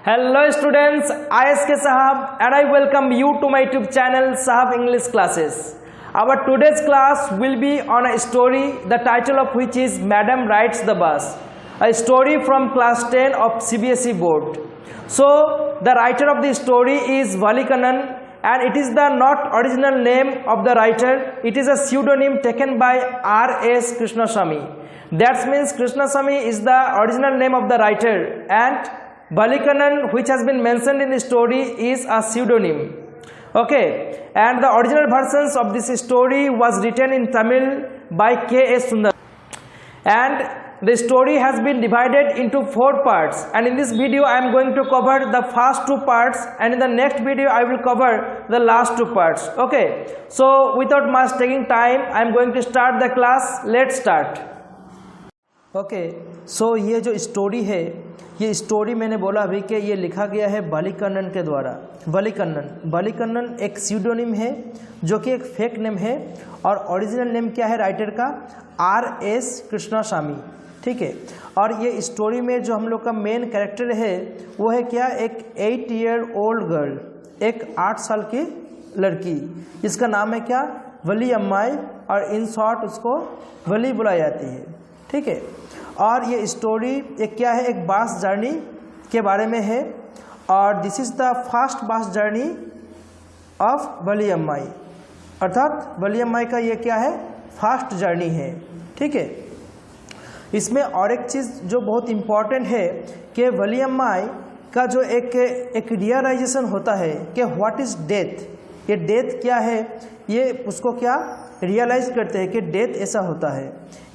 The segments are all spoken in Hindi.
Hello students, I S K Sahab and I welcome you to my YouTube channel Sahab English Classes. Our today's class will be on a story, the title of which is Madam Rides the Bus, a story from class 10 of CBSE board. So the writer of the story is Valikanan and it is the not original name of the writer, it is a pseudonym taken by R.S. Krishnasamy. That means Krishnasamy is the original name of the writer and Valikanan, which has been mentioned in the story, is a pseudonym. Okay, and the original versions of this story was written in Tamil by K.S. Sundar. And the story has been divided into 4 parts. And in this video, I am going to cover the first 2 parts, and in the next video, I will cover the last 2 parts. Okay, so without much taking time, I am going to start the class. Let's start. Okay so ये जो स्टोरी है, ये स्टोरी मैंने बोला अभी कि ये लिखा गया है वलिकन्नन के द्वारा। वलिकन्नन एक स्यूडोनिम है जो कि एक फेक नेम है और ओरिजिनल नेम क्या है राइटर का? R.S. कृष्णास्वामी। ठीक है, और ये स्टोरी में जो हम लोग का मेन कैरेक्टर है वो है क्या? एक 8 ईयर ओल्ड गर्ल, एक 8 साल की लड़की जिसका नाम है क्या? वली अम्माई, और इन शॉर्ट उसको वली बुलाई जाती है। ठीक है, और ये स्टोरी एक क्या है? एक बस जर्नी के बारे में है और this is the first bus journey of वली अम्माई, अर्थात वली अम्माई का ये क्या है? फर्स्ट जर्नी है। ठीक है, इसमें और एक चीज़ जो बहुत इम्पॉर्टेंट है कि वली अम्माई का जो एक रियलाइजेशन होता है कि व्हाट इज़ डेथ, ये डेथ क्या है, ये उसको क्या रियलाइज करते हैं कि डेथ ऐसा होता है,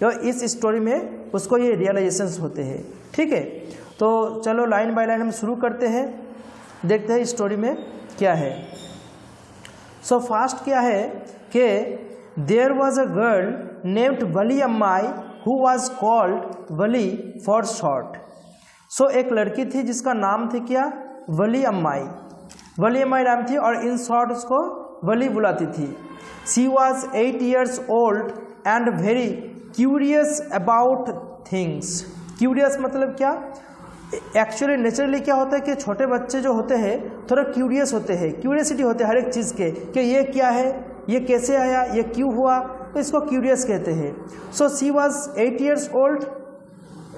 और इस स्टोरी में उसको ये रियलाइजेशंस होते हैं। ठीक है, तो चलो लाइन बाय लाइन हम शुरू करते हैं, देखते हैं स्टोरी में क्या है। सो फर्स्ट क्या है कि there was a girl named Valliammai who was called Valli for short. So एक लड़की थी जिसका नाम थी क्या? वली अम्माई। वली अम्माई नाम थी और इन शॉर्ट उसको वली बुलाती थी। She was 8 years old and very curious about things. Curious मतलब क्या? एक्चुअली नेचुरली क्या होता है कि छोटे बच्चे जो होते हैं थोड़ा क्यूरियस होते हैं, क्यूरियसिटी होते हैं हर एक चीज़ के कि ये क्या है, ये कैसे आया, ये क्यों हुआ, तो इसको क्यूरियस कहते हैं। So she was 8 years old,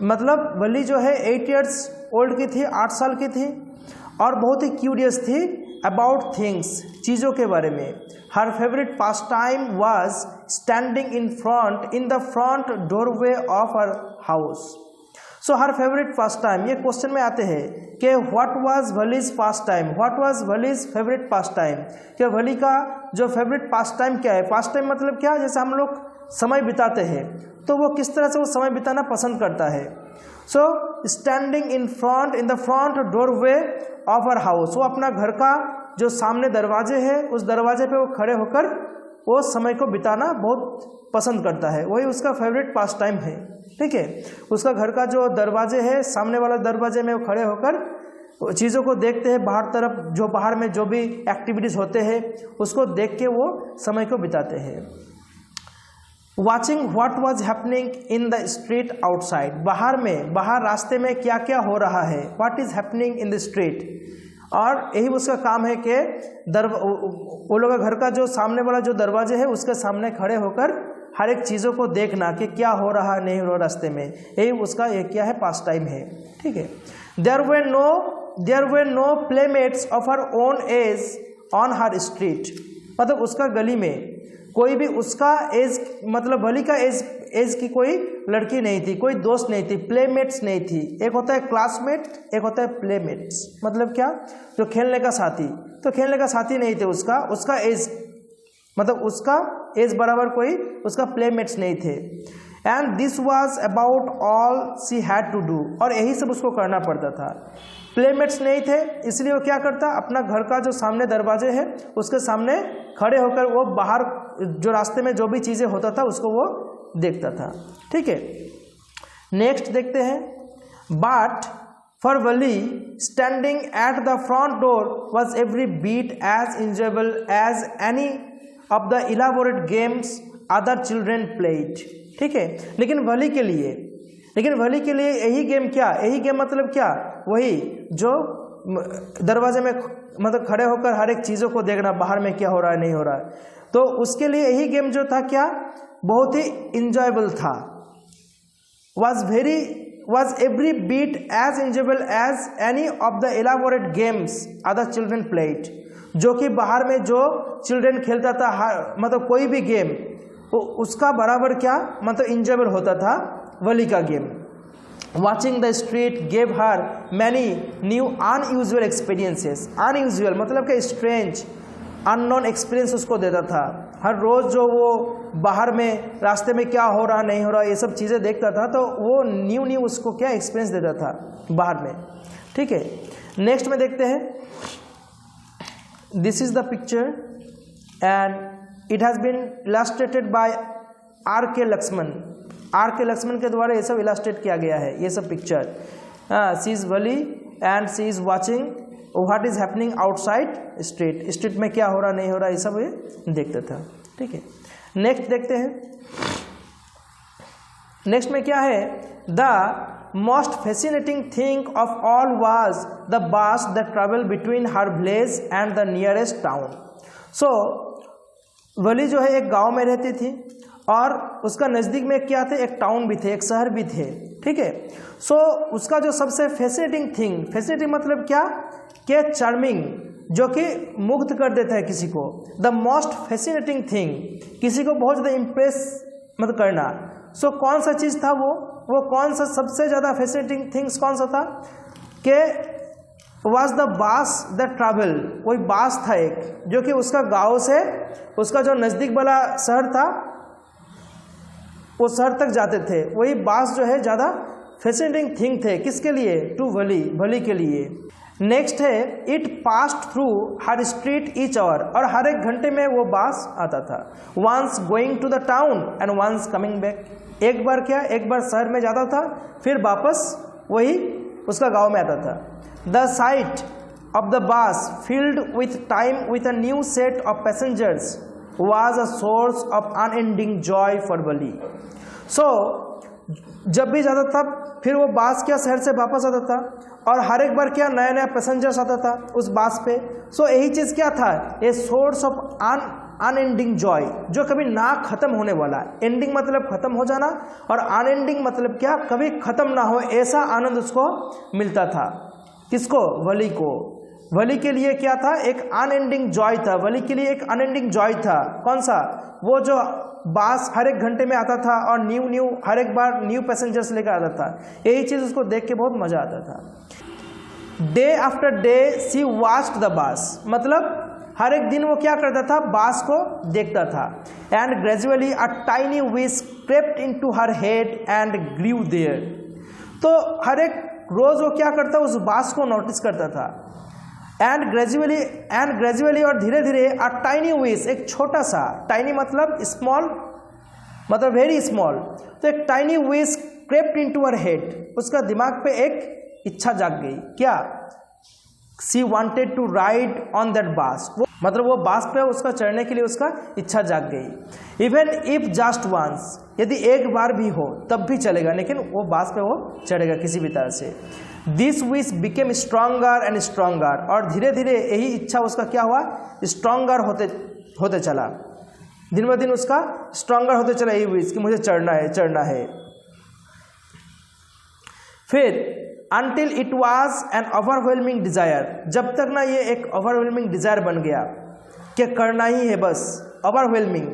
मतलब वली जो है 8 years old की थी, 8 साल की थी और बहुत ही क्यूरियस थी अबाउट थिंग्स, चीज़ों के बारे में। Her favourite pastime was standing in the front doorway of her house. So her favourite pastime, ये क्वेश्चन में आते हैं कि what was Valli's pastime, what was Valli's favourite pastime, कि वली का जो फेवरेट पास टाइम क्या है? पास टाइम मतलब क्या? जैसे हम लोग समय बिताते हैं तो वो किस तरह से वो समय बिताना पसंद करता है। So standing in the front doorway of her house, वो अपना घर का जो सामने दरवाजे है उस दरवाजे पे वो खड़े होकर वो समय को बिताना बहुत पसंद करता है, वही उसका फेवरेट पास टाइम है। ठीक है, उसका घर का जो दरवाजे है, सामने वाला दरवाजे में वो खड़े होकर चीज़ों को देखते हैं, बाहर तरफ जो बाहर में जो भी एक्टिविटीज़ होते हैं उसको देख के वो समय को बिताते हैं। Watching what was happening in the street outside, बाहर रास्ते में क्या क्या हो रहा है, what is happening in the street, और यही उसका काम है कि वो लोग घर का जो सामने वाला जो दरवाजे है उसके सामने खड़े होकर हर एक चीज़ों को देखना कि क्या हो रहा नहीं हो रहा रास्ते में, यही उसका ये क्या है? पास टाइम है। ठीक है, there were no playmates of her own age on her street, मतलब उसका गली में कोई भी उसका एज, मतलब वली का एज की कोई लड़की नहीं थी, कोई दोस्त नहीं थी, प्लेमेट्स नहीं थी। एक होता है क्लासमेट, एक होता है प्लेमेट्स, मतलब क्या? जो खेलने का साथी, तो खेलने का साथी नहीं थे उसका एज, मतलब उसका एज बराबर कोई उसका प्लेमेट्स नहीं थे। And this was about all she had to do, और यही सब उसको करना पड़ता था। प्लेमेट्स नहीं थे इसलिए वो क्या करता? अपना घर का जो सामने दरवाजे है उसके सामने खड़े होकर वो बाहर जो रास्ते में जो भी चीज़ें होता था उसको वो देखता था। ठीक है, नेक्स्ट देखते हैं। But for Valli standing at the front door was every bit as enjoyable as any of the elaborate games other children played. ठीक है, लेकिन वली के लिए यही गेम क्या? यही गेम मतलब क्या? वही जो दरवाजे में मतलब खड़े होकर हर एक चीज़ों को देखना, बाहर में क्या हो रहा है नहीं हो रहा है। तो उसके लिए यही गेम जो था क्या बहुत ही इंजॉयबल था, was every bit as enjoyable as any of the elaborate games other children played। जो कि बाहर में जो चिल्ड्रन खेलता था मतलब कोई भी गेम उसका बराबर क्या मतलब इंजॉयबल होता था वली का game. Watching the street gave her many new unusual experiences। unusual मतलब कि strange unknown experience उसको देता था। हर रोज़ जो वो बाहर में रास्ते में क्या हो रहा नहीं हो रहा ये सब चीज़ें देखता था, तो वो न्यू उसको क्या एक्सपीरियंस देता था बाहर में। ठीक है, नेक्स्ट में देखते हैं। This is the picture and it has been illustrated by R.K. Laxman. R.K. Laxman के द्वारा ये सब इलस्ट्रेट किया गया है ये सब picture. She is Wali and she is watching what is happening outside street. Street में क्या हो रहा नहीं हो रहा ये सब ये देखता था। ठीक है, नेक्स्ट देखते हैं। नेक्स्ट में क्या है, the most fascinating thing of all was the bus that travel between her village and the nearest town. So Valli जो है एक गांव में रहती थी और उसका नज़दीक में क्या थे, एक टाउन भी थे, एक शहर भी थे। ठीक है, सो उसका जो सबसे फैसिनेटिंग थिंग, फैसिनेटिंग मतलब क्या कि चार्मिंग, जो कि मुग्ध कर देता है किसी को। द मोस्ट फैसिनेटिंग थिंग, किसी को बहुत ज़्यादा इम्प्रेस मतलब करना। सो कौन सा चीज़ था वो कौन सा सबसे ज़्यादा फैसिनेटिंग थिंग्स कौन सा था कि वाज द बास द ट्रैवल। कोई बास था एक जो कि उसका गांव से उसका जो नज़दीक वाला शहर था वो शहर तक जाते थे। वही बास जो है ज़्यादा फैसिनेटिंग थिंग थे किसके लिए, टू वली के लिए। नेक्स्ट है it passed through her street each hour, और हर एक घंटे में वो बास आता था। Once going to the town and once coming back. एक बार क्या, एक बार शहर में जाता था फिर वापस वही उसका गांव में आता था। द साइट ऑफ द बास filled with time with a new set of passengers was a source of unending joy for वली। सो जब भी जाता था फिर वो बास क्या शहर से वापस आता था और हर एक बार क्या नया नया पैसेंजर्स आता था उस बास पे। सो यही चीज़ क्या था, a source of unending Joy, जो कभी ना ख़त्म होने वाला। एंडिंग मतलब ख़त्म हो जाना और अनएंडिंग मतलब क्या कभी ख़त्म ना हो, ऐसा आनंद उसको मिलता था। किसको, वली को। वली के लिए क्या था, एक अनएंडिंग जॉय था। वली के लिए एक अनएंडिंग जॉय था। कौन सा, वो जो बास हर एक घंटे में आता था और न्यू हर एक बार न्यू पैसेंजर्स लेकर आता था। यही चीज़ उसको देख के बहुत मज़ा आता था। Day after day she watched the bus, मतलब हर एक दिन वो क्या करता था, बास को देखता था। And gradually a tiny wish crept into her head and grew there. तो हर एक रोज़ वो क्या करता, उस बास को नोटिस करता था। एंड ग्रेजुअली और धीरे धीरे अ टाइनी विश, एक छोटा सा, टाइनी मतलब स्मॉल मतलब वेरी स्मॉल, तो एक tiny wish crept into her head, उसका दिमाग पे एक इच्छा जाग गई। क्या, she wanted to ride on that bus, वो मतलब वो बास पे उसका चढ़ने के लिए उसका इच्छा जाग गई। इवन इफ जस्ट वंस, यदि एक बार भी हो तब भी चलेगा, लेकिन वो बास पे वो चढ़ेगा किसी भी तरह से। This wish became stronger and stronger, और धीरे धीरे यही इच्छा उसका क्या हुआ, स्ट्रॉन्गर होते चला। दिन ब दिन उसका स्ट्रॉन्गर होते चला यही विश कि मुझे चढ़ना है। फिर until it was an overwhelming desire, जब तक ना ये एक overwhelming desire बन गया कि करना ही है बस। overwhelming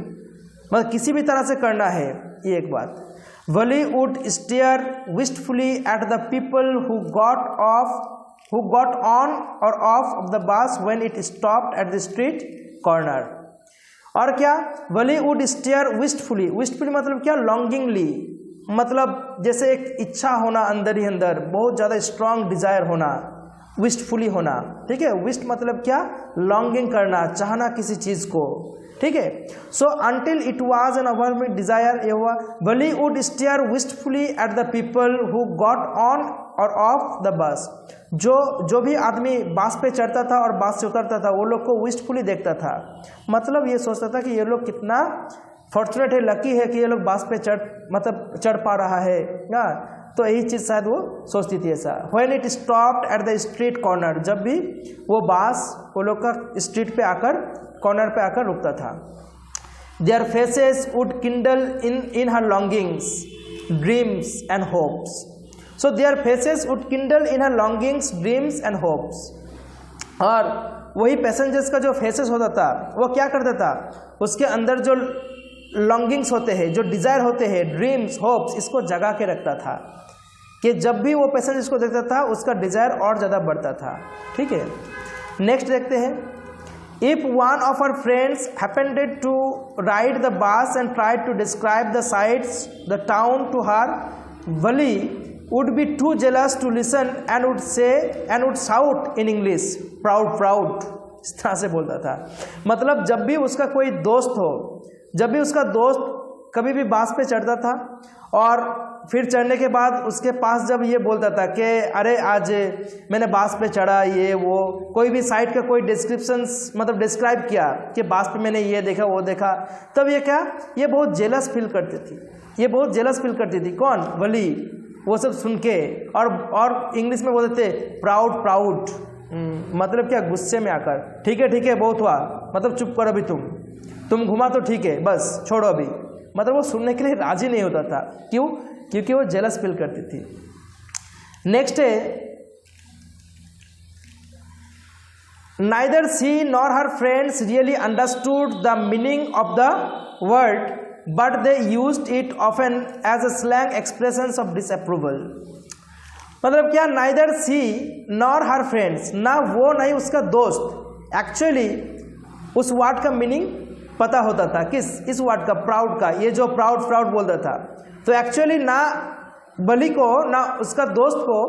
मतलब किसी भी तरह से करना है, ये एक बात। Wali would stare wistfully at the people who got on or off of the bus when it stopped at the street corner। और क्या, Wali would stare wistfully मतलब क्या, longingly मतलब जैसे एक इच्छा होना अंदर ही अंदर, बहुत ज़्यादा स्ट्रॉन्ग डिज़ायर होना, विस्टफुली होना। ठीक है, विस्ट मतलब क्या, लॉन्गिंग करना, चाहना किसी चीज़ को। ठीक है, so until it was an overwhelming desire, ये हुआ। Valli would stare wistfully at the people who got on or off the bus, जो भी आदमी बस पे चढ़ता था और बस से उतरता था वो लोग को विस्टफुली देखता था। मतलब ये सोचता था कि ये लोग कितना फॉर्चुनेट है, लकी है कि ये लोग बस पे चढ़ पा रहा है ना, तो यही चीज़ शायद वो सोचती थी ऐसा। When it stopped at the street corner, जब भी वो बास वो लोग का स्ट्रीट पे आकर कॉर्नर पे आकर रुकता था। Their faces would Kindle in her longings, dreams and hopes. So their faces would Kindle in her longings, dreams and hopes. और वही पैसेंजर्स का जो फेसेस होता था वो क्या करता था, उसके अंदर जो लॉन्गिंग्स होते हैं, जो डिज़ायर होते हैं, ड्रीम्स, होप्स, इसको जगा के रखता था कि जब भी वो पैसेंजर्स को देखता था उसका डिज़ायर और ज़्यादा बढ़ता था। ठीक है, नेक्स्ट देखते हैं। If one of our friends happened to ride the bus and tried to describe the sights the town to her, Valli would be too jealous to listen and would shout in English, proud proud, इस तरह से बोलता था। मतलब जब भी उसका कोई दोस्त हो, जब भी उसका दोस्त कभी भी बास पे चढ़ता था और फिर चढ़ने के बाद उसके पास जब ये बोलता था कि अरे आज मैंने बास पे चढ़ा, ये वो कोई भी साइट का कोई डिस्क्रिप्शंस मतलब डिस्क्राइब किया कि बास पे मैंने ये देखा वो देखा, तब ये क्या, ये बहुत जेलस फील करती थी, ये बहुत जेलस फील करती थी। कौन? वली। वो सब सुन के और इंग्लिश में बोलते थे प्राउड प्राउड, मतलब क्या, गुस्से में आकर, ठीक है बहुत हुआ, मतलब चुप करो अभी, तुम घुमा तो ठीक है, बस छोड़ो अभी, मतलब वो सुनने के लिए राजी नहीं होता था। क्यों? क्योंकि वो जेलस फील करती थी। नेक्स्ट है, neither she nor her friends really understood the meaning of the word but they used it often as a slang expressions of disapproval। मतलब क्या, neither she nor her friends, ना वो नहीं उसका दोस्त, एक्चुअली उस वर्ड का मीनिंग पता होता था। किस? इस वर्ड का, प्राउड का, ये जो प्राउड प्राउड बोलता था, तो एक्चुअली ना बली को ना उसका दोस्त को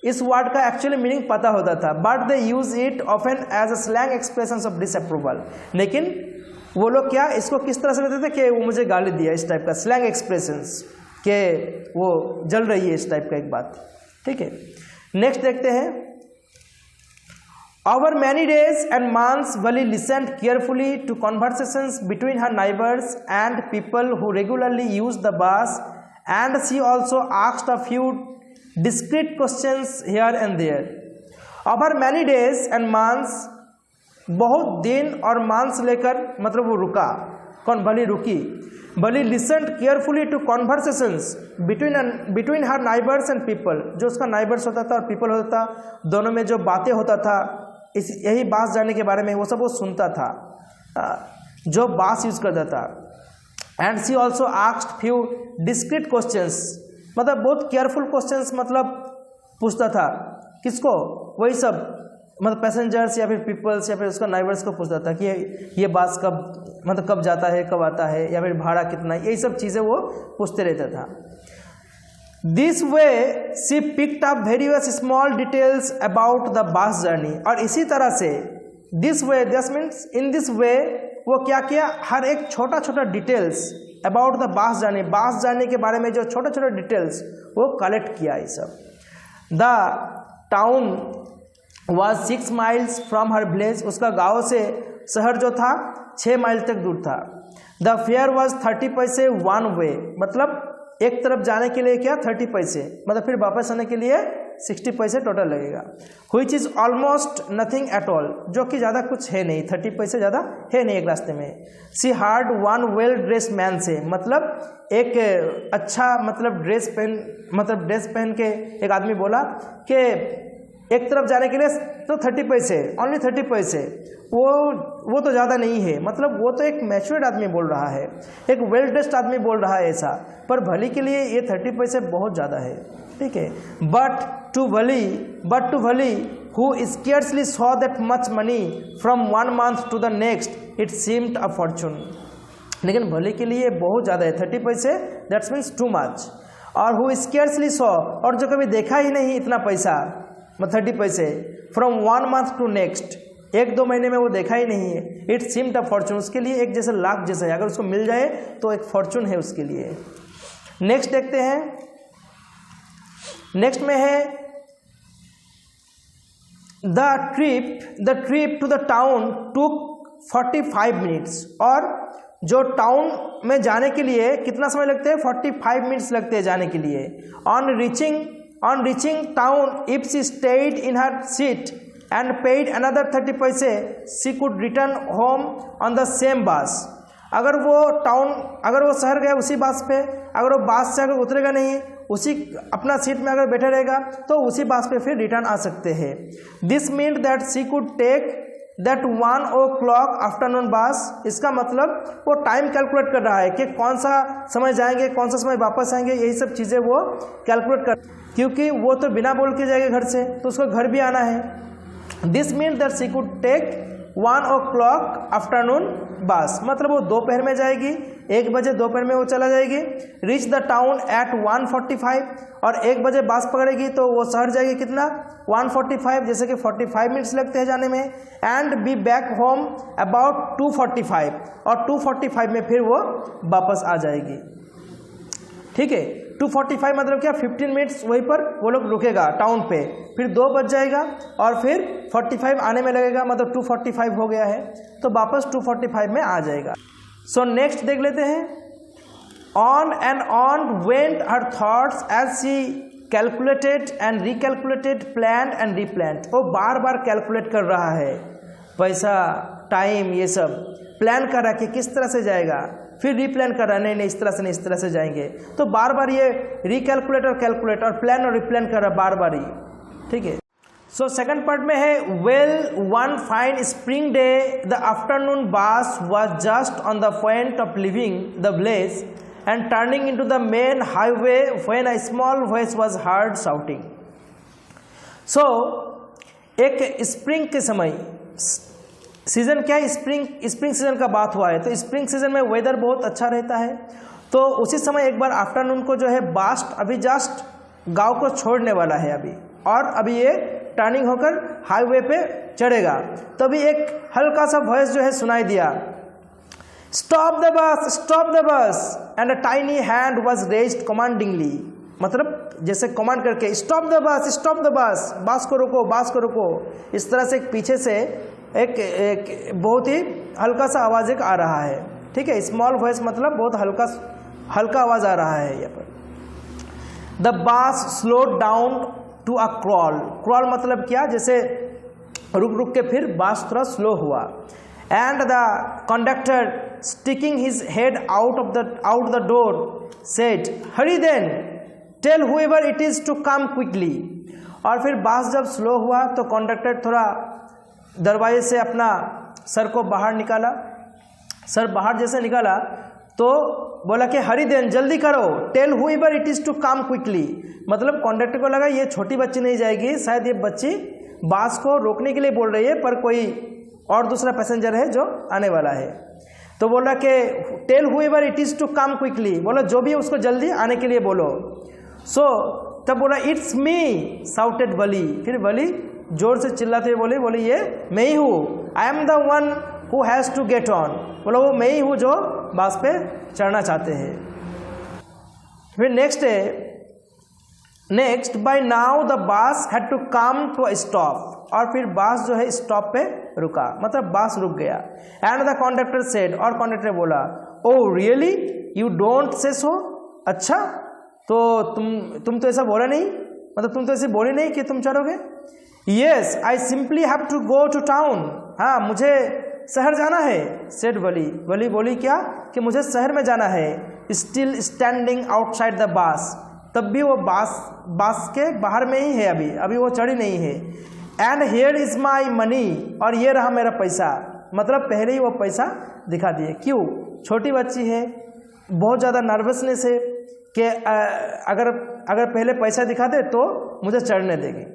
इस वर्ड का एक्चुअली मीनिंग पता होता था, but they use it often as a slang expressions of disapproval. लेकिन वो लोग क्या, इसको किस तरह से लेते थे कि वो मुझे गाली दिया, इस टाइप का स्लैंग एक्सप्रेशंस, के वो जल रही है, इस टाइप का एक बात। ठीक है, नेक्स्ट देखते हैं। Over many days and months Valli listened carefully to conversations between her neighbours and people who regularly use the bus, and she also asked a few discreet questions here and there. ओवर मैनी डेज एंड मंथ्स, बहुत दिन और मांस लेकर, मतलब वो रुका। कौन? बली रुकी। Valli listened carefully to conversations between her neighbours and people, जो उसका नाइबर्स होता था और पीपल होता था, दोनों में जो बातें होता था इस यही बास जाने के बारे में, वो सब वो सुनता था, जो बास यूज करता था। And she also asked few discreet questions, मतलब बहुत केयरफुल क्वेश्चंस मतलब पूछता था। किसको? वही सब मतलब पैसेंजर्स या फिर पीपल्स या फिर उसका नाइबर्स को पूछता था कि ये बस कब, मतलब कब जाता है, कब आता है, या फिर भाड़ा कितना, यही सब चीज़ें वो पूछते रहता था। This way she picked up various small details about the bus journey. और इसी तरह से this way, this means in this way, वो क्या किया, हर एक छोटा छोटा details about the bus journey, bus journey के बारे में जो छोटा छोटा डिटेल्स वो कलेक्ट किया। ये सब। The town was 6 miles from her village, उसका गाँव से शहर जो था 6 माइल तक दूर था। The fare was 30 पैसे one way, मतलब एक तरफ जाने के लिए क्या 30 पैसे, मतलब फिर वापस आने के लिए 60 पैसे टोटल लगेगा। Which is almost nothing at all, जो कि ज़्यादा कुछ है नहीं, 30 पैसे ज़्यादा है नहीं एक रास्ते में। She heard one well dressed man से, मतलब एक अच्छा मतलब ड्रेस पहन के एक आदमी बोला कि एक तरफ जाने के लिए तो 30 पैसे, ओनली 30 पैसे, वो तो ज़्यादा नहीं है, मतलब वो तो एक मैच्योर्ड आदमी बोल रहा है, एक वेल ड्रेस्ड आदमी बोल रहा है ऐसा, पर भली के लिए ये 30 पैसे बहुत ज़्यादा है। ठीक है, but to Valli who scarcely saw that much money from one month to the next it seemed a fortune. लेकिन भली के लिए बहुत ज़्यादा है 30 पैसे, दैट्स मीन्स टू मच। और हु स्केर्सली सॉ, और जो कभी देखा ही नहीं इतना पैसा, 30 पैसे, from one month to next, 1-2 महीने में वो देखा ही नहीं है, इट सीम्ड अ फॉर्चून, उसके लिए एक जैसे लाख जैसा है, अगर उसको मिल जाए तो एक फॉर्चून है उसके लिए। नेक्स्ट देखते हैं। नेक्स्ट में है the trip to the town took 45 minutes, और जो टाउन में जाने के लिए कितना समय लगते हैं, 45 मिनट्स लगते हैं जाने के लिए। On reaching town if she stayed in her seat and paid another 30 पैसे she could return home on the same बस। अगर वो शहर गया उसी बस पे, अगर वो बस से अगर उतरेगा नहीं, उसी अपना सीट में अगर बैठा रहेगा तो उसी बस पे फिर रिटर्न आ सकते हैं। This means that she could take that 1 o'clock afternoon bus. इसका मतलब वो टाइम कैलकुलेट कर रहा है कि कौन सा समय जाएंगे, कौन सा समय वापस आएंगे, यही सब चीज़ें वो कैलकुलेट कर, क्योंकि वो तो बिना बोल के जाएगा घर से, तो उसको घर भी आना है। This means that she could take 1 o'clock afternoon bus, मतलब वो दोपहर में जाएगी, 1 बजे दोपहर में वो चला जाएगी। रीच द टाउन एट 1:45 और 1 बजे बस पकड़ेगी तो वो शहर जाएगी कितना, 1:45, जैसे कि 45 मिनट्स लगते हैं जाने में। And be back home about 2:45 और 2:45 में फिर वो वापस आ जाएगी। ठीक है, 2:45 मतलब क्या, 15 मिनट्स वहीं पर वो लोग रुकेगा टाउन पे, फिर 2 बज जाएगा और फिर 45 आने में लगेगा, मतलब 2:45 हो गया है तो वापस 2:45 में आ जाएगा। सो नेक्स्ट देख लेते हैं। On and on went her thoughts as she calculated and recalculated, plan and replan. वो बार बार कैलकुलेट कर रहा है, पैसा, टाइम, ये सब प्लान कर रहा है कि किस तरह से जाएगा, फिर रीप्लान कर रहा है, नहीं इस तरह से नहीं, इस तरह से जाएंगे। तो बार बार ये रिकैलकुलेट और कैलकुलेट और प्लान और रिप्लान कर रहा है बार बार ही। ठीक है, सो सेकंड पार्ट में है, well one fine spring day the afternoon bus was just on the point of leaving the village and turning into the main highway when a small voice was heard shouting. So एक स्प्रिंग के समय, सीजन क्या है, स्प्रिंग सीजन का बात हुआ है, तो स्प्रिंग सीजन में वेदर बहुत अच्छा रहता है। तो उसी समय एक बार आफ्टरनून को जो है बस अभी जस्ट गांव को छोड़ने वाला है अभी, और अभी ये टर्निंग होकर हाईवे पे चढ़ेगा। तभी एक हल्का सा वॉइस जो है सुनाई दिया, stop the bus, stop the bus, and a tiny hand was raised commandingly. मतलब जैसे कमांड करके, stop the bus, stop the bus, bus को रोको, बस को रोको। इस तरह से पीछे से एक बहुत ही हल्का सा आवाज एक आ रहा है। ठीक है, स्मॉल वॉइस मतलब बहुत हल्का आवाज आ रहा है यहाँ पर। The bus slowed down to a crawl. Crawl मतलब क्या, जैसे रुक रुक के फिर बस थोड़ा स्लो हुआ। And the conductor sticking his head out the door said, hurry then, tell whoever it is to come quickly. और फिर बस जब स्लो हुआ तो कंडक्टर थोड़ा दरवाजे से अपना सर को बाहर निकाला, सर बाहर जैसे निकाला तो बोला कि हरी देन, जल्दी करो, tell whoever it is to come quickly. मतलब कंडक्टर को लगा ये छोटी बच्ची नहीं जाएगी, शायद ये बच्ची बस को रोकने के लिए बोल रही है, पर कोई और दूसरा पैसेंजर है जो आने वाला है। तो बोला कि tell whoever it is to come quickly, बोला जो भी उसको जल्दी आने के लिए बोलो। सो तब बोला इट्स मी, साउटेड वली। फिर वली जोर से चिल्लाते हुए बोले ये मैं ही हूँ, I am the one who has to get on. बोला वो मैं ही हूँ जो बस पे चढ़ना चाहते हैं। फिर next by now the bus had to come to a stop. और फिर बस जो है स्टॉप पे रुका, मतलब बस रुक गया। एंड द कंडक्टर सेड, और कंडक्टर बोला, oh really you don't say सो। अच्छा, तो तुम तो ऐसा बोला नहीं, मतलब तुम तो ऐसे बोले नहीं कि तुम चढ़ोगे। Yes I simply have to go to town. हाँ, मुझे शहर जाना है। सेड वली बोली क्या, कि मुझे शहर में जाना है। Still standing outside the bus, तब भी वो बस के बाहर में ही है, अभी वो चढ़ी नहीं है। And here is my money, और ये रहा मेरा पैसा। मतलब पहले ही वो पैसा दिखा दिए। क्यों, छोटी बच्ची है, बहुत ज़्यादा नर्वसनेस है कि अगर पहले पैसा दिखा दे तो मुझे चढ़ने देगी।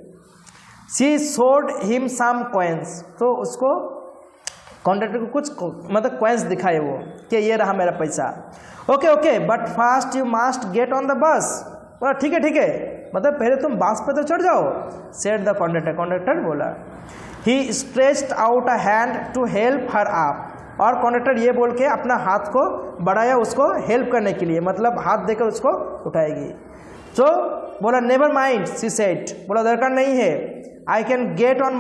She showed him some coins, तो उसको कॉन्ट्रैक्टर को कुछ मतलब कॉइन्स दिखाए वो कि ये रहा मेरा पैसा। Okay but fast you must get on the बस। बोला ठीक है, मतलब पहले तुम बस पे तो चढ़ जाओ। सेड द कंडक्टर बोला। He stretched out a hand to help her up, और कंडक्टर ये बोल के अपना हाथ को बढ़ाया उसको हेल्प करने के लिए, मतलब हाथ देकर उसको उठाएगी। तो बोला नेवर माइंड शी सेड, बोला दरकार नहीं है, I can get on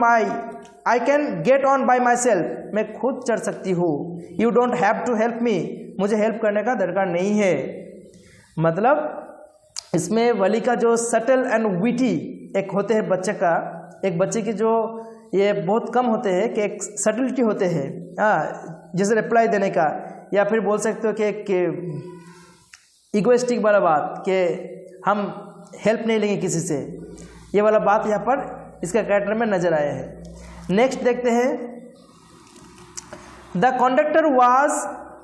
I can get on by my self, मैं खुद चढ़ सकती हूँ। You don't have to help me, मुझे हेल्प करने का दरकार नहीं है। मतलब इसमें वली का जो सटल एंड विटी एक होते हैं बच्चे का, एक बच्चे की जो ये बहुत कम होते हैं कि एक सटलिटी होते हैं, जैसे रिप्लाई देने का, या फिर बोल सकते हो कि एक इगोइस्टिक वाला बात कि हम हेल्प नहीं लेंगे किसी से, ये वाला बात यहाँ पर इसका कैरेक्टर में नजर आया है। नेक्स्ट देखते हैं, the conductor was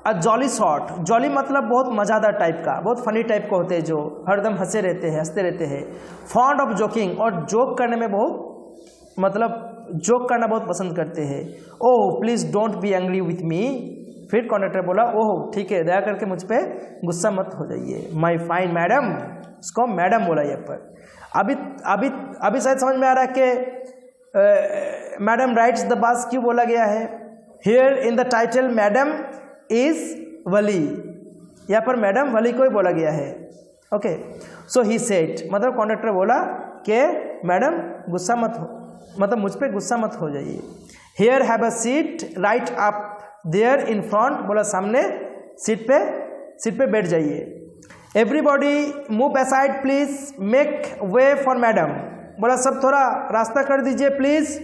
a jolly sort. Jolly मतलब बहुत मज़ेदार टाइप का, बहुत फनी टाइप का होते हैं, जो हरदम हंसते रहते हैं। फॉन्ड ऑफ जोकिंग, और जोक करने में बहुत मतलब जोक करना बहुत पसंद करते हैं। Oh please don't be angry with me. फिर कंडक्टर बोला, ओह ठीक है, दया करके मुझ पर गुस्सा मत हो जाइए। माई फाइन मैडम, इसको मैडम बोला यहाँ पर। अभी शायद समझ में आ रहा है कि मैडम राइट्स द बस क्यों बोला गया है। Here in the title madam is Valli, यहाँ पर मैडम वली को ही बोला गया है। ओके, सो ही सेड, मतलब कंडक्टर बोला कि मैडम गुस्सा मत हो, मतलब मुझ पे गुस्सा मत हो जाइए। Here have a seat right up there in front, बोला सामने सीट पे बैठ जाइए। Everybody move aside please, make way for madam, बोला सब थोड़ा रास्ता कर दीजिए प्लीज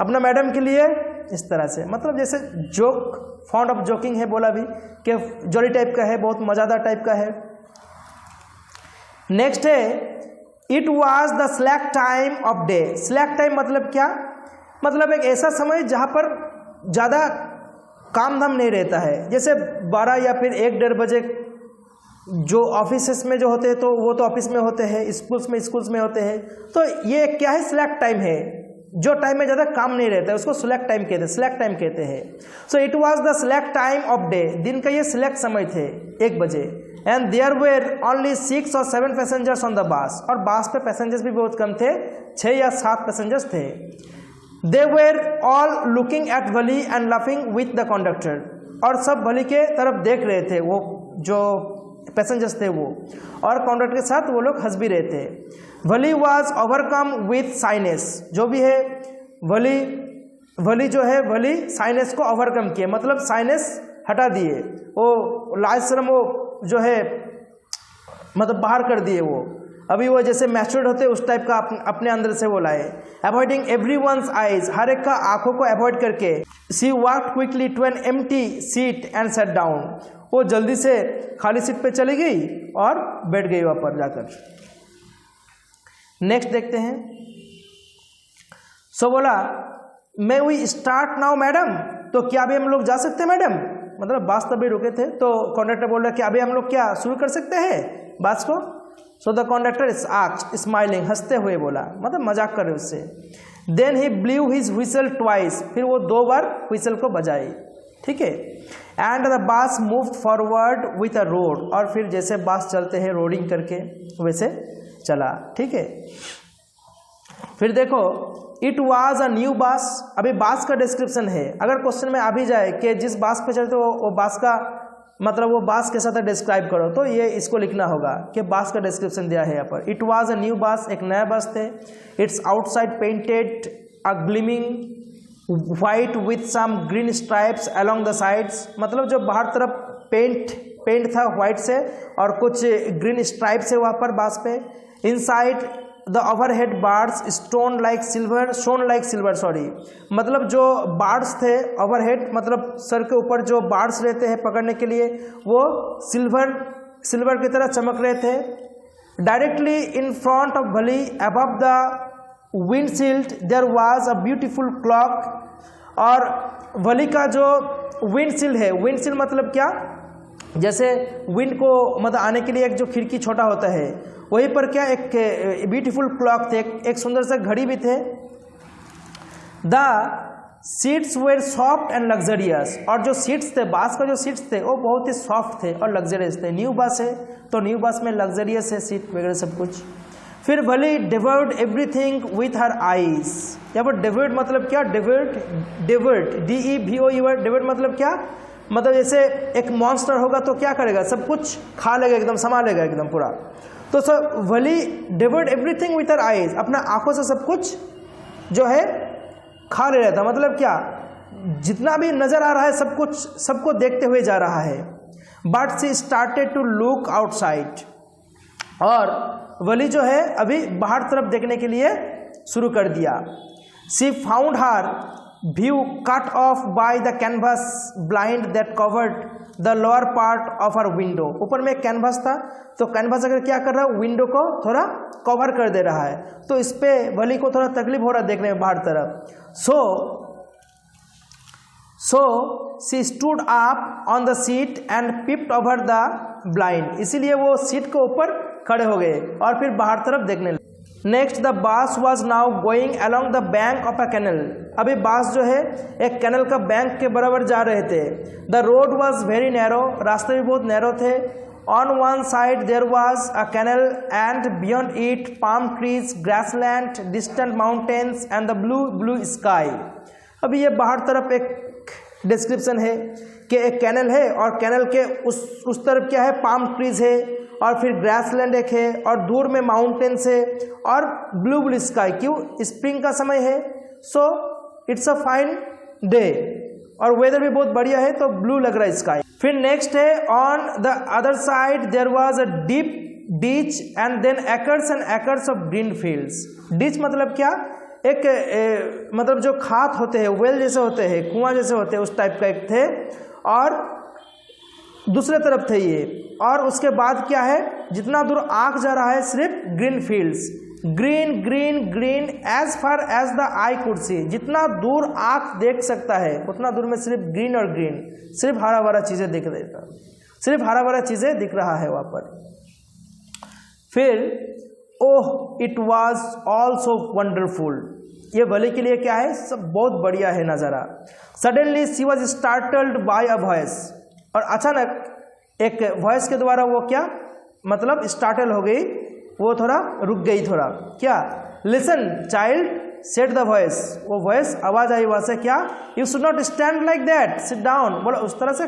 अपना मैडम के लिए। इस तरह से मतलब जैसे जोक, फॉन्ड ऑफ जोकिंग है बोला भी कि जॉली टाइप का है, बहुत मज़ेदार टाइप का है। नेक्स्ट है, it was the slack time of day. Slack time मतलब क्या, मतलब एक ऐसा समय जहाँ पर ज़्यादा काम धाम नहीं रहता है, जैसे 12 या फिर 1-1:30 बजे जो ऑफिस में जो होते हैं तो वो तो ऑफिस में होते हैं, स्कूल्स में होते हैं। तो ये क्या है, स्लैक टाइम है, जो टाइम में ज़्यादा काम नहीं रहता है उसको स्लैक टाइम कहते हैं। So it was the slack time of day, दिन का ये स्लैक समय थे 1 बजे। And there were only 6 or 7 passengers on the bus, और बस पे पैसेंजर्स भी बहुत कम थे, 6 या 7 पैसेंजर्स थे। They were all looking at Wali and laughing with the conductor, और सब वली के तरफ देख रहे थे, वो जो पैसेंजर्स थे वो, और कंडक्टर के साथ वो लोग हंस भी रहे थे। वली वाज ओवरकम विथ साइनेस, जो भी है वली जो है वली साइनेस को ओवरकम किए, मतलब साइनेस हटा दिए, वो लाज शर्म वो जो है मतलब बाहर कर दिए। वो अभी वो जैसे मैच्योर्ड होते उस टाइप का अपने अंदर से वो लाए। अवॉइडिंग एवरीवन्स आइज, हर एक का आंखों को अवॉइड करके। She walked quickly to an empty seat and sat down, वो जल्दी से खाली सीट पे चली गई और बैठ गई वहाँ पर जाकर। नेक्स्ट देखते हैं, सो बोला may we start now madam, तो क्या अभी हम लोग जा सकते हैं मैडम, मतलब बस तभी रुके थे तो कंडक्टर बोल रहा कि अभी हम लोग क्या शुरू कर सकते हैं बस को। So the conductor is asked smiling, हंसते हुए बोला, मतलब मजाक कर रहे उससे। Then he blew his whistle twice, फिर वो 2 बार व्हिसल को बजाई, ठीक है। And the bus moved forward with a road, और फिर जैसे बस चलते हैं रोडिंग करके वैसे चला, ठीक है। फिर देखो it was a new bus, अभी बस का डिस्क्रिप्शन है। अगर क्वेश्चन में आ भी जाए कि जिस बस पे चलते हो वो बस का मतलब वो बस के साथ डिस्क्राइब करो, तो ये इसको लिखना होगा कि बस का डिस्क्रिप्शन दिया है यहाँ पर। It was a new bus, एक नया बस थे। Its outside painted a gleaming white with some green stripes along the sides, मतलब जो बाहर तरफ पेंट था व्हाइट से और कुछ ग्रीन स्ट्राइप से वहाँ पर बस पे। Inside the overhead bars shown like silver, sorry, मतलब जो बार्स थे ओवरहेड मतलब सर के ऊपर जो बार्स रहते हैं पकड़ने के लिए, वो सिल्वर की तरह चमक रहे थे। Directly in front of Valli above the windshield there was a beautiful clock, और वली का जो विंडशील्ड है, विंडशील्ड मतलब क्या, जैसे विंड को मतलब आने के लिए एक जो खिड़की छोटा होता है, वहीं पर क्या एक ब्यूटीफुल क्लॉक थे, एक सुंदर सा घड़ी भी थे। The seats were soft and luxurious, और जो सीट्स थे बस का जो सीट्स थे वो बहुत ही सॉफ्ट थे और लग्जरियस थे। न्यू बस है तो न्यू बस में लग्जरियस है सीट वगैरह सब कुछ। फिर वली devoured everything with her eyes, यहाँ पर डिवर्ड मतलब क्या, डिवर्ड DEVOUR, डिवर्ड मतलब क्या, मतलब जैसे एक मॉन्स्टर होगा तो क्या करेगा, सब कुछ खा लेगा, एकदम समा लेगा एकदम पूरा। तो sir Valli devoured everything with her eyes, अपना आंखों से सब कुछ जो है खा ले रहा था, मतलब क्या, जितना भी नजर आ रहा है सब कुछ सबको देखते हुए जा रहा है। But she started to look outside, और वली जो है अभी बाहर तरफ देखने के लिए शुरू कर दिया। She found her view cut off by the canvas blind that covered the lower part of her window. ऊपर में एक कैनवास था, तो कैनवास अगर क्या कर रहा है, विंडो को थोड़ा कवर कर दे रहा है, तो इस पे वली को थोड़ा तकलीफ हो रहा है देखने में बाहर तरफ। So she stood up on the seat and peeped over the blind, इसीलिए वो सीट के ऊपर खड़े हो गए और फिर बाहर तरफ देखने लगे। Next, the bus was now going along the bank of a canal. अभी बास जो है एक कैनल का बैंक के बराबर जा रहे थे। The road was very narrow, रास्ते भी बहुत नैरो थे। On one side there was a canal and beyond it palm trees, grassland, distant mountains and the blue blue sky. अभी ये बाहर तरफ एक डिस्क्रिप्शन है कि एक कैनल है और कैनल के उस तरफ क्या है, पाम ट्रीज है, और फिर ग्रासलैंड एक है, और दूर में माउंटेन्स है, और ब्लू ब्लू स्काई। क्यों, स्प्रिंग का समय है, so it's a fine day, और वेदर भी बहुत बढ़िया है, तो ब्लू लग रहा है स्काई। फिर नेक्स्ट है, on the other side there was a deep ditch and then acres and acres of green fields. Ditch मतलब क्या, एक मतलब जो खात होते हैं, वेल जैसे होते हैं, कुआं जैसे होते हैं, उस टाइप का एक थे, और दूसरे तरफ थे ये। और उसके बाद क्या है, जितना दूर आंख जा रहा है सिर्फ green fields, green green green as far as the eye could see. जितना दूर आंख देख सकता है उतना दूर में सिर्फ ग्रीन और ग्रीन, सिर्फ हरा भरा चीजें दिख देता, सिर्फ हरा भरा चीजें दिख रहा है वहां पर। फिर oh it was all so wonderful, ये भले के लिए क्या है, सब बहुत बढ़िया है नज़ारा। Suddenly she was startled by a voice, और अचानक एक वॉइस के द्वारा वो क्या, मतलब स्टार्टल हो गई, वो थोड़ा रुक गई, थोड़ा क्या, listen child said the voice, वो वॉइस आवाज आई वहाँ से, क्या, you should not stand like that, sit down, बोला उस तरह से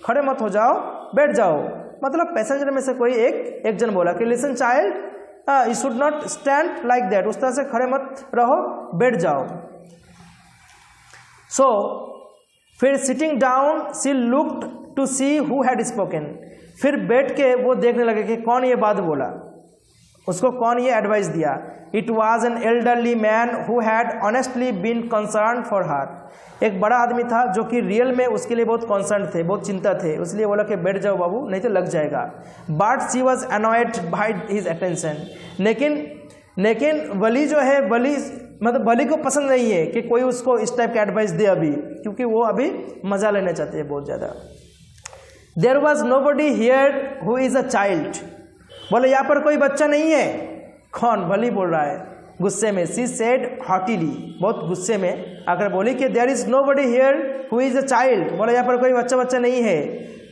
खड़े मत हो जाओ, बैठ जाओ। मतलब पैसेंजर में से कोई एक जन बोला कि listen child you should not stand like that, उस तरह से खड़े मत रहो, बैठ जाओ। सो फिर sitting down she looked to see who had spoken, फिर बैठ के वो देखने लगे कि कौन ये बात बोला, उसको कौन ये एडवाइस दिया। It was an elderly man who had honestly been concern for her, एक बड़ा आदमी था जो कि रियल में उसके लिए बहुत कंसर्न थे, बहुत चिंता थे, इसलिए बोला कि बैठ जाओ बाबू नहीं तो लग जाएगा। But she was annoyed by his attention, लेकिन वली जो है, वली मतलब वली को पसंद नहीं है कि कोई उसको इस टाइप का एडवाइस दे अभी, क्योंकि वो अभी मजा लेना चाहते हैं बहुत ज़्यादा। There was nobody here who is a child, बोले यहाँ पर कोई बच्चा नहीं है। कौन, वली बोल रहा है गुस्से में। शी सेड हॉटीली, बहुत गुस्से में आकर बोली कि there is nobody here who is a child, बोला यहाँ पर कोई बच्चा नहीं है।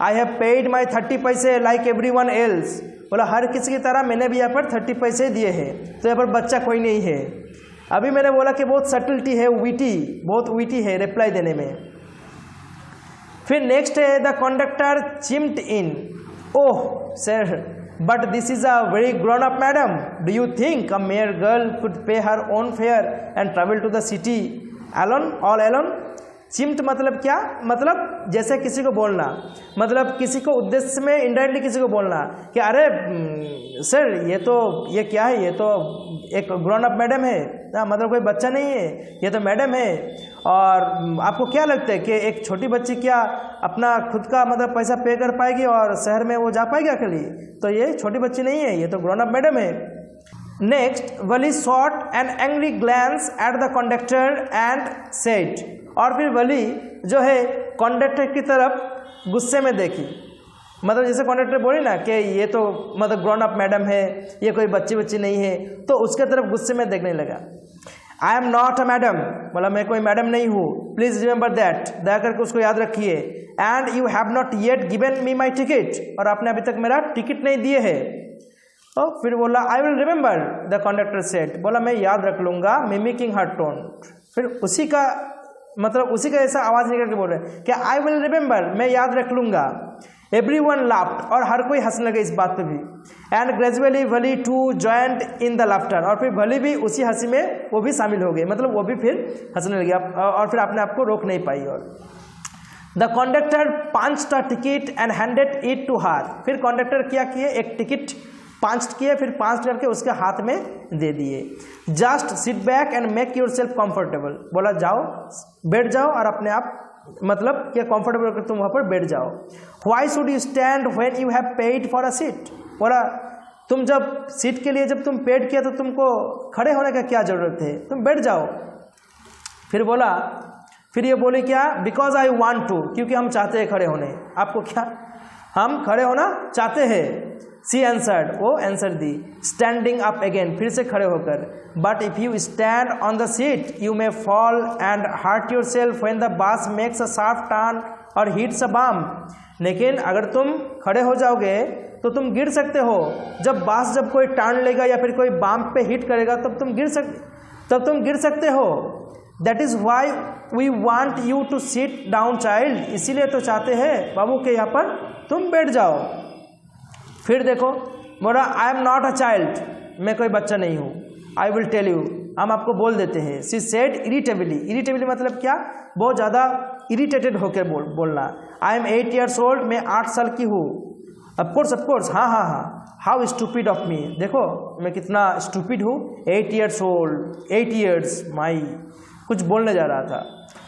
आई हैव पेड माई 30 पैसे लाइक एवरी वन एल्स, बोला हर किसी की तरह मैंने भी यहाँ पर 30 पैसे दिए हैं, तो यहाँ पर बच्चा कोई नहीं है। अभी मैंने बोला कि बहुत सटलिटी है, बहुत वीटी है रिप्लाई देने में। फिर नेक्स्ट है, the conductor chimed in, oh sir but this is a very grown up madam, do you think a mere girl could pay her own fare and travel to the city alone, all alone. Chimed मतलब क्या, मतलब जैसे किसी को बोलना, मतलब किसी को उद्देश्य में इनडायरेक्टली किसी को बोलना कि अरे सर ये क्या है, ये तो एक ग्रोन अप मैडम है ना, मतलब कोई बच्चा नहीं है, ये तो मैडम है। और आपको क्या लगता है कि एक छोटी बच्ची क्या अपना खुद का मतलब पैसा पे कर पाएगी और शहर में वो जा पाएगी अकेली, तो ये छोटी बच्ची नहीं है, ये तो ग्रोन अप मैडम है। Next, Wali shot an angry glans at the conductor and said, और फिर वली जो है कंडक्टर की तरफ गुस्से में देखी, मतलब जैसे कंडक्टर बोली ना कि ये तो मतलब ग्रोन अप मैडम है, ये कोई बच्ची नहीं है, तो उसके तरफ गुस्से में देखने लगा। I am not a madam, बोला मैं कोई मैडम नहीं हूँ, प्लीज रिमेंबर दैट, दया करके उसको याद रखिए। And you have not yet given me my ticket, और आपने अभी तक मेरा टिकट नहीं दिए है। तो फिर बोला I will remember, the conductor said, बोला मैं याद रख लूंगा, मिमिकिंग हर टोन। फिर उसी का ऐसा आवाज निकल के बोल रहे कि आई विल रिमेंबर, मैं याद रख लूंगा। एवरीवन लाफ्ड, और हर कोई हंसने लगे इस बात पे भी। And gradually Valli too joined in the laughter, और फिर वली भी उसी हंसी में वो भी शामिल हो गए, मतलब वो भी फिर हंसने लगे और फिर अपने आप को रोक नहीं पाई। और the conductor punched a ticket and handed it to her, फिर कंडक्टर क्या किए, एक टिकट पंच किए, फिर पंच करके उसके हाथ में दे दिए। Just sit back and make your self comfortable, बोला जाओ बैठ जाओ और अपने आप मतलब क्या कंफर्टेबल होकर तुम वहाँ पर बैठ जाओ। Why should you stand when you have paid for a seat, बोला तुम जब सीट के लिए जब तुम पेड किया तो तुमको खड़े होने का क्या ज़रूरत है, तुम बैठ जाओ। फिर बोला, फिर ये बोले क्या, बिकॉज आई वांट टू, क्योंकि हम चाहते हैं खड़े होने। आपको क्या, हम खड़े होना चाहते हैं। सी आंसर्ड, वो आंसर दी, स्टैंडिंग अप अगेन, फिर से खड़े होकर। But if you stand on the seat you may fall and hurt yourself when the bus makes a sharp turn or hits a bump, लेकिन अगर तुम खड़े हो जाओगे तो तुम गिर सकते हो। जब बस जब कोई टर्न लेगा या फिर कोई बम्प पे हिट करेगा तब तुम गिर सकते हो। That is why we want you to sit down child, इसीलिए तो चाहते हैं बाबू के यहाँ पर तुम बैठ जाओ। फिर देखो, बोला I am not a child, मैं कोई बच्चा नहीं हूँ। आई विल टेल यू, हम आपको बोल देते हैं। सी सेड इरिटेबली, इरिटेबली मतलब क्या, बहुत ज़्यादा इरिटेटेड होकर बोलना। आई एम 8 years old, मैं 8 साल की हूँ। ऑफकोर्स, हाँ हाँ हाँ, हाउ स्टूपिड ऑफ मी, देखो मैं कितना स्टूपिड हूँ। 8 years old, 8 years, माई कुछ बोलने जा रहा था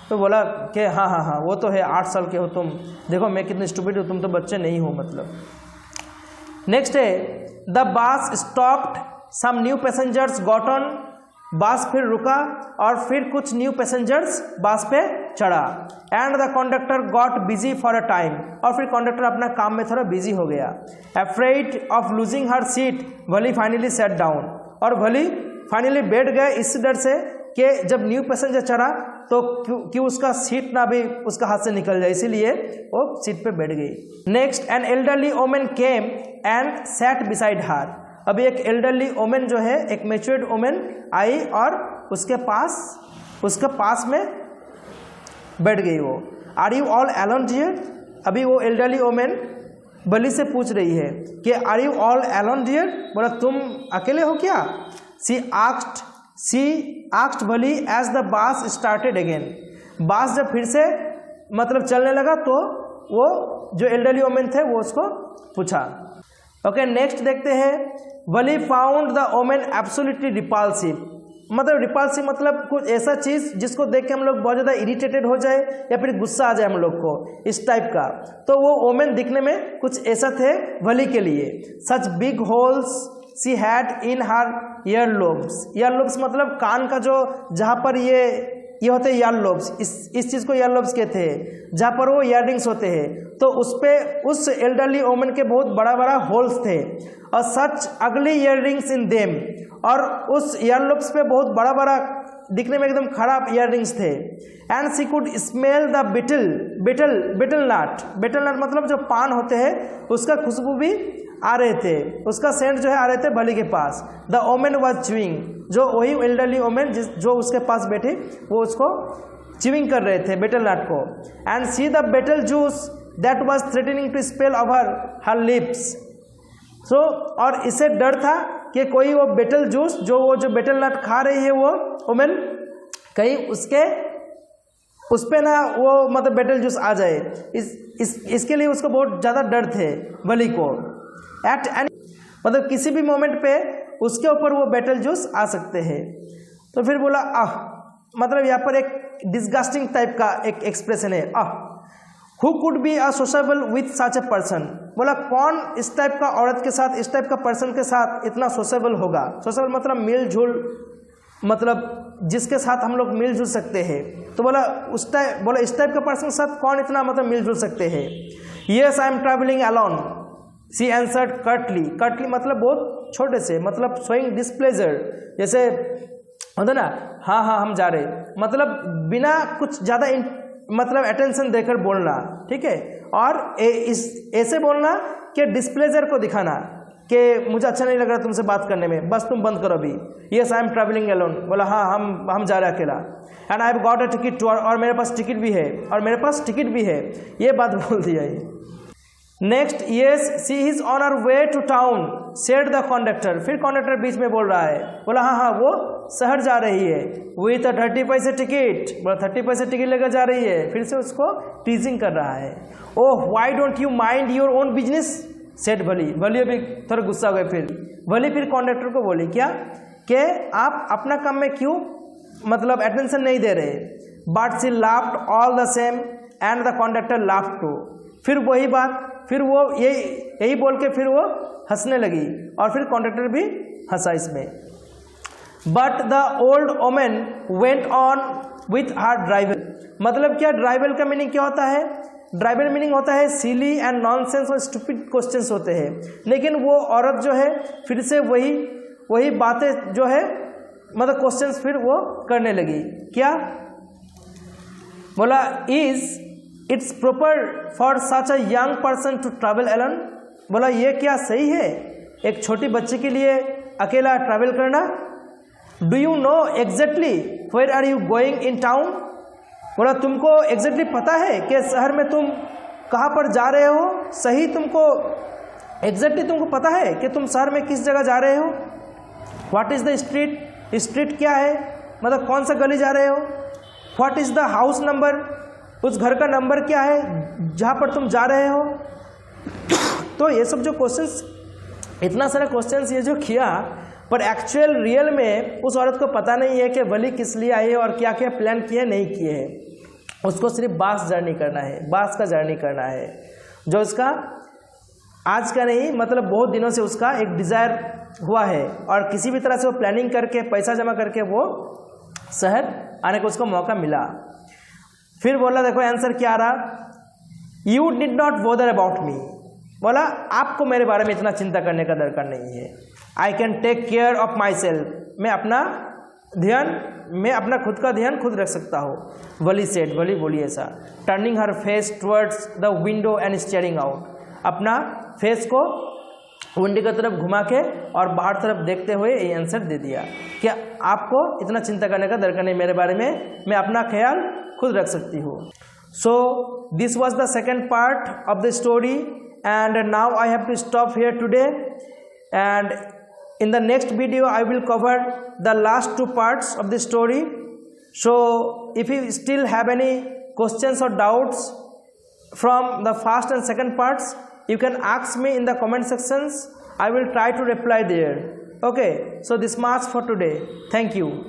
तो बोला कि हाँ हाँ हाँ वो तो है, 8 साल के हो तुम, देखो मैं कितनी स्टूपिड हूँ, तुम तो बच्चे नहीं हो मतलब। नेक्स्ट है, the bus stopped, some new passengers got on, bus फिर रुका और फिर कुछ न्यू पैसेंजर्स बस पे चढ़ा। And the conductor got busy for a time, और फिर कंडक्टर अपना काम में थोड़ा बिजी हो गया। Afraid of losing her seat Wali finally set down, और वली फाइनली बैठ गए इस डर से कि जब न्यू पैसेंजर चढ़ा तो क्यों उसका सीट ना भी उसका हाथ से निकल जाए, इसीलिए वो सीट पे बैठ गई। Next, an elderly women came and set beside her, अभी एक एल्डरली वोमेन जो है, एक मैच्योर्ड वोमेन आई और उसके पास में बैठ गई वो। Are you all alone dear, अभी वो एल्डरली वोमेन बली से पूछ रही है कि are you all alone dear, बोला तुम अकेले हो क्या। She asked Valli as the bus started again, bus जब फिर से मतलब चलने लगा तो वो जो एल्डरली वोमेन थे वो उसको पूछा। ओके, नेक्स्ट देखते हैं, Valli found the women absolutely repulsive, मतलब रिपल्सिव मतलब कुछ ऐसा चीज़ जिसको देख के हम लोग बहुत ज़्यादा इरिटेटेड हो जाए या फिर गुस्सा आ जाए हम लोग को, इस टाइप का। तो वो वोमेन दिखने में कुछ ऐसा थे वली के लिए। Such big holes she had in her year lobes, year lobes मतलब कान का जो जहाँ पर ये होते हैं ईयर लोब्स, इस चीज़ को ईयर लोब्स कहते हैं, जहाँ पर वो ईयररिंग्स होते हैं। तो उस पे उस एल्डरली वोमेन के बहुत बड़ा बड़ा होल्स थे। और सच अगली ईयररिंग्स इन देम, और उस ईयर लोब्स पे बहुत बड़ा बड़ा दिखने में एकदम खराब ईयररिंग्स थे। And she could smell the betel nut मतलब जो पान होते हैं उसका खुशबू भी आ रहे थे, उसका सेंट जो है आ रहे थे बली के पास। द वोमेन वाज च्यूइंग, जो वही एल्डरली वोमेन जो उसके पास बैठी वो उसको च्यूइंग कर रहे थे बेटल नट को। And she the betel juice that was threatening to spill over her lips, so और इसे डर था कि कोई वो बेटल जूस जो बेटल नट खा रही है वो वोमेन, कहीं उस पे ना वो मतलब बेटल जूस आ जाए, इसके लिए उसको बहुत ज़्यादा डर थे वली को। एट एनी मतलब किसी भी मोमेंट पे उसके ऊपर वो बेटल जूस आ सकते हैं। तो फिर बोला मतलब यहाँ पर एक डिस्गस्टिंग टाइप का एक एक्सप्रेशन है, who could be a sociable with such a person, बोला कौन इस टाइप का औरत के साथ, इस टाइप का पर्सन के साथ इतना सोशेबल होगा। सोशेबल मतलब मिलजुल, मतलब जिसके साथ हम लोग मिलजुल सकते हैं। तो बोला इस टाइप का पर्सन के साथ कौन इतना मतलब मिलजुल सकते हैं। Yes I am travelling alone, she answered curtly मतलब बहुत छोटे से, मतलब शोइंग डिस्प्लेजर, जैसे होता ना, हाँ हम जा रहे, मतलब बिना कुछ ज़्यादा मतलब अटेंशन देकर बोलना, ठीक है। और ऐसे बोलना कि डिस्प्लेजर को दिखाना कि मुझे अच्छा नहीं लग रहा तुमसे बात करने में, बस तुम बंद करो अभी। Yes I am travelling alone, बोला हाँ हम जा रहे हैं अकेला। And I have got a ticket, और मेरे पास टिकट भी है, ये बात बोल दिया ये। Next, yes she is on her way to town said the conductor. फिर कंडक्टर बीच में बोल रहा है, बोला हाँ हाँ वो शहर जा रही है विथ 30 पैसे टिकट, बोला 30 पैसे टिकट लेकर जा रही है। फिर से उसको टीजिंग कर रहा है। Oh why don't you mind your own business said भली। भली अभी थोड़ा गुस्सा हो गए। फिर भली फिर कंडक्टर को बोली क्या कि आप अपना काम में क्यों मतलब अटेंशन नहीं दे रहे। But she laughed all the same and the conductor laughed too. फिर वही बात, फिर वो यही बोल के फिर वो हंसने लगी और फिर कंडक्टर भी हंसा इसमें। But the old women went on with her driver. मतलब क्या ड्राइवल का मीनिंग क्या होता है? ड्राइवल मीनिंग होता है सिली एंड नॉनसेंस और स्टूपिड क्वेश्चंस होते हैं। लेकिन वो औरत जो है फिर से वही बातें जो है मतलब क्वेश्चंस फिर वो करने लगी। क्या बोला, is it's proper for such a young person to travel alone. बोला ये क्या सही है एक छोटी बच्ची के लिए अकेला ट्रैवल करना। Do you know exactly where are you going in town. बोला तुमको एग्जैक्टली पता है कि शहर में तुम कहाँ पर जा रहे हो। सही तुमको एग्जैक्टली तुमको पता है कि तुम शहर में किस जगह जा रहे हो। What is the street, street क्या है मतलब कौन सा गली जा रहे हो। What is the house number, उस घर का नंबर क्या है जहाँ पर तुम जा रहे हो। तो ये सब जो क्वेश्चंस, इतना सारा क्वेश्चंस ये जो किया, पर एक्चुअल रियल में उस औरत को पता नहीं है कि वली किस लिए आई है और क्या क्या प्लान किए नहीं किए हैं। उसको सिर्फ बास जर्नी करना है, बास का जर्नी करना है जो उसका आज का नहीं मतलब बहुत दिनों से उसका एक डिज़ायर हुआ है। और किसी भी तरह से वो प्लानिंग करके पैसा जमा करके वो शहर आने को उसको मौका मिला। फिर बोला देखो आंसर क्या आ रहा, you did not bother about me. बोला आपको मेरे बारे में इतना चिंता करने का दरकार नहीं है। I can take care of my self. मैं अपना खुद का ध्यान खुद रख सकता हूँ। वली सेड, वली बोली ऐसा। Turning her face towards the window and steering out. अपना फेस को विंडो की तरफ घुमा के और बाहर तरफ देखते हुए ये आंसर दे दिया कि आपको इतना चिंता करने का दरकार नहीं मेरे बारे में, मैं अपना ख्याल खुद रख सकती हूँ। So this was the second part of the story and now I have to stop here today, and in the next video I will cover the last two parts of the story. So if you still have any questions or doubts from the first and second parts, you can ask me in the comment sections. I will try to reply there. Okay, so this much for today. Thank you.